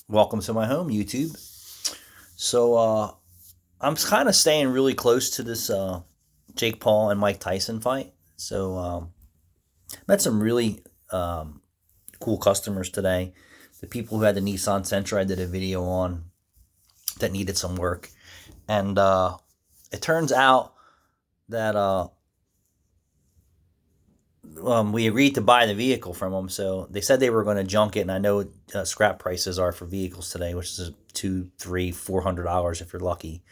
Welcome to my home, YouTube. I'm kind of staying really close to this Jake Paul and Mike Tyson fight. Met some really cool customers today. The people who had the Nissan Sentra, I did a video on that needed some work, and it turns out that we agreed to buy the vehicle from them. So they said they were going to junk it, and I know scrap prices are for vehicles today, which is $200, $300, $400 if you're lucky.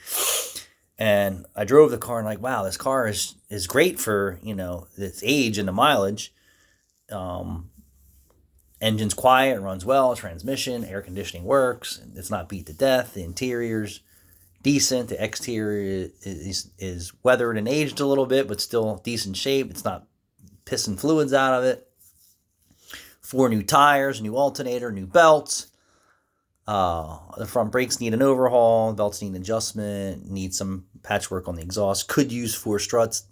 And I drove the car and like, wow, this car is great for its age and the mileage. Um, Engine's quiet, runs well, transmission, air conditioning works. It's not beat to death. The interior's decent. The exterior is weathered and aged a little bit, but still decent shape. It's not pissing fluids out of it. 4 new tires, new alternator, new belts. The front brakes need an overhaul. Belts need adjustment. Need some patchwork on the exhaust. Could use 4 struts.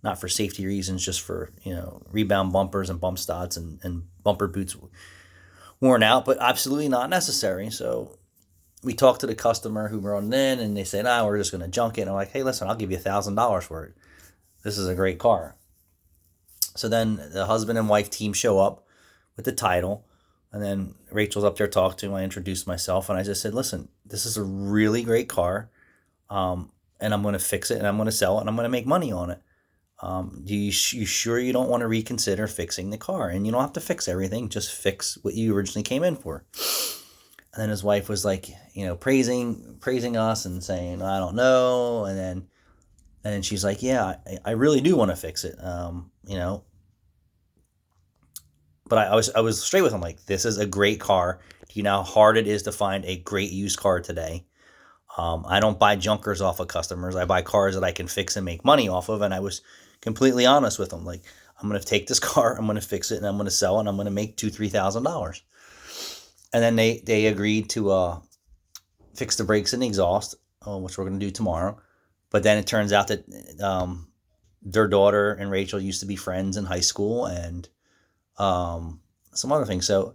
Not for safety reasons, just for rebound bumpers and bump stots and bumper boots worn out, but absolutely not necessary. So we talked to the customer who brought it in, and they said, "Ah, we're just going to junk it." And I'm like, "Hey, listen, I'll give you $1,000 for it. This is a great car." So then the husband and wife team show up with the title. And then Rachel's up there talking to him. I introduced myself, and I just said, "Listen, this is a really great car, and I'm going to fix it, and I'm going to sell it, and I'm going to make money on it. You sure you don't want to reconsider fixing the car? And you don't have to fix everything. Just fix what you originally came in for." And then his wife was like, praising us and saying, "I don't know." And then she's like, "Yeah, I really do want to fix it. But I was straight with him, like, this is a great car. Do you know how hard it is to find a great used car today? I don't buy junkers off of customers. I buy cars that I can fix and make money off of." And I was completely honest with him. Like, I'm going to take this car, I'm going to fix it, and I'm going to sell it, and I'm going to make $2,000, $3,000. And then they agreed to fix the brakes and the exhaust, which we're going to do tomorrow. But then it turns out that their daughter and Rachel used to be friends in high school, and some other things. So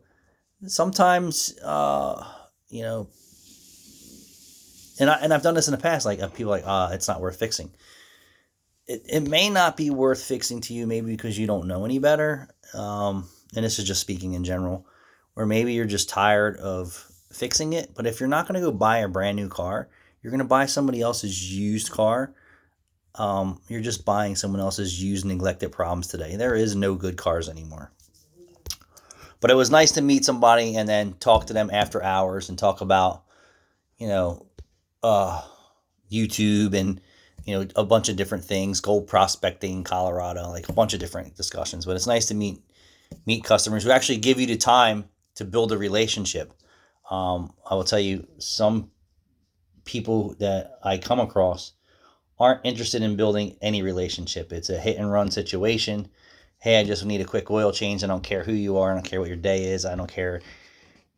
sometimes, you know, and I've done this in the past. Like, people are like, it's not worth fixing. It may not be worth fixing to you, maybe because you don't know any better. And this is just speaking in general, or maybe you're just tired of fixing it. But if you're not going to go buy a brand new car, you're going to buy somebody else's used car. You're just buying someone else's used, neglected problems today. There is no good cars anymore. But it was nice to meet somebody and then talk to them after hours and talk about, you know, uh, YouTube and, a bunch of different things, gold prospecting in Colorado, like a bunch of different discussions. But it's nice to meet customers who actually give you the time to build a relationship. I will tell you, some people that I come across aren't interested in building any relationship. It's a hit and run situation. Hey, I just need a quick oil change. I don't care who you are. I don't care what your day is. I don't care,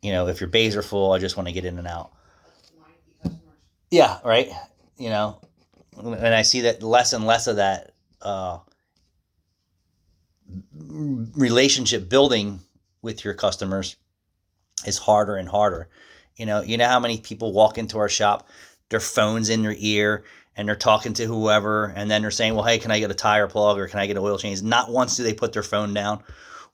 if your bays are full. I just want to get in and out. Yeah, right. You know, and I see that less and less of that relationship building with your customers is harder and harder. You know how many people walk into our shop, their phones in their ear, and they're talking to whoever, and then they're saying, "Well, hey, can I get a tire plug or can I get an oil change?" Not once do they put their phone down,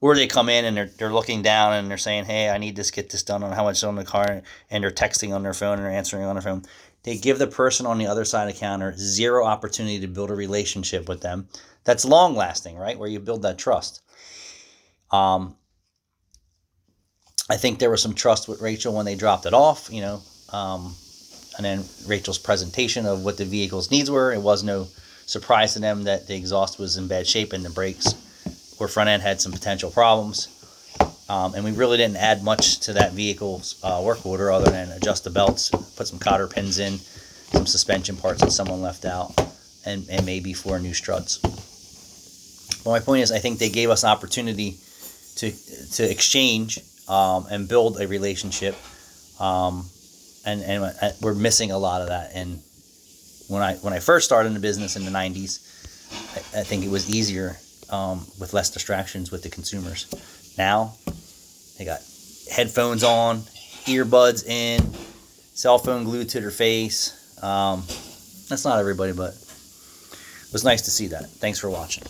or they come in and they're looking down and they're saying, "Hey, I need to get this done on how much on the car," and they're texting on their phone and they're answering on their phone. They give the person on the other side of the counter zero opportunity to build a relationship with them that's long lasting, right? Where you build that trust. Um, I think there was some trust with Rachel when they dropped it off, and then Rachel's presentation of what the vehicle's needs were. It was no surprise to them that the exhaust was in bad shape and the brakes or front end had some potential problems. And we really didn't add much to that vehicle's work order other than adjust the belts, put some cotter pins in, some suspension parts that someone left out, and maybe 4 new struts. But my point is, I think they gave us an opportunity to exchange and build a relationship. And we're missing a lot of that. And when I first started in the business in the 90s, I think it was easier with less distractions with the consumers. Now they got headphones on, earbuds in, cell phone glued to their face. That's not everybody, but it was nice to see that. Thanks for watching.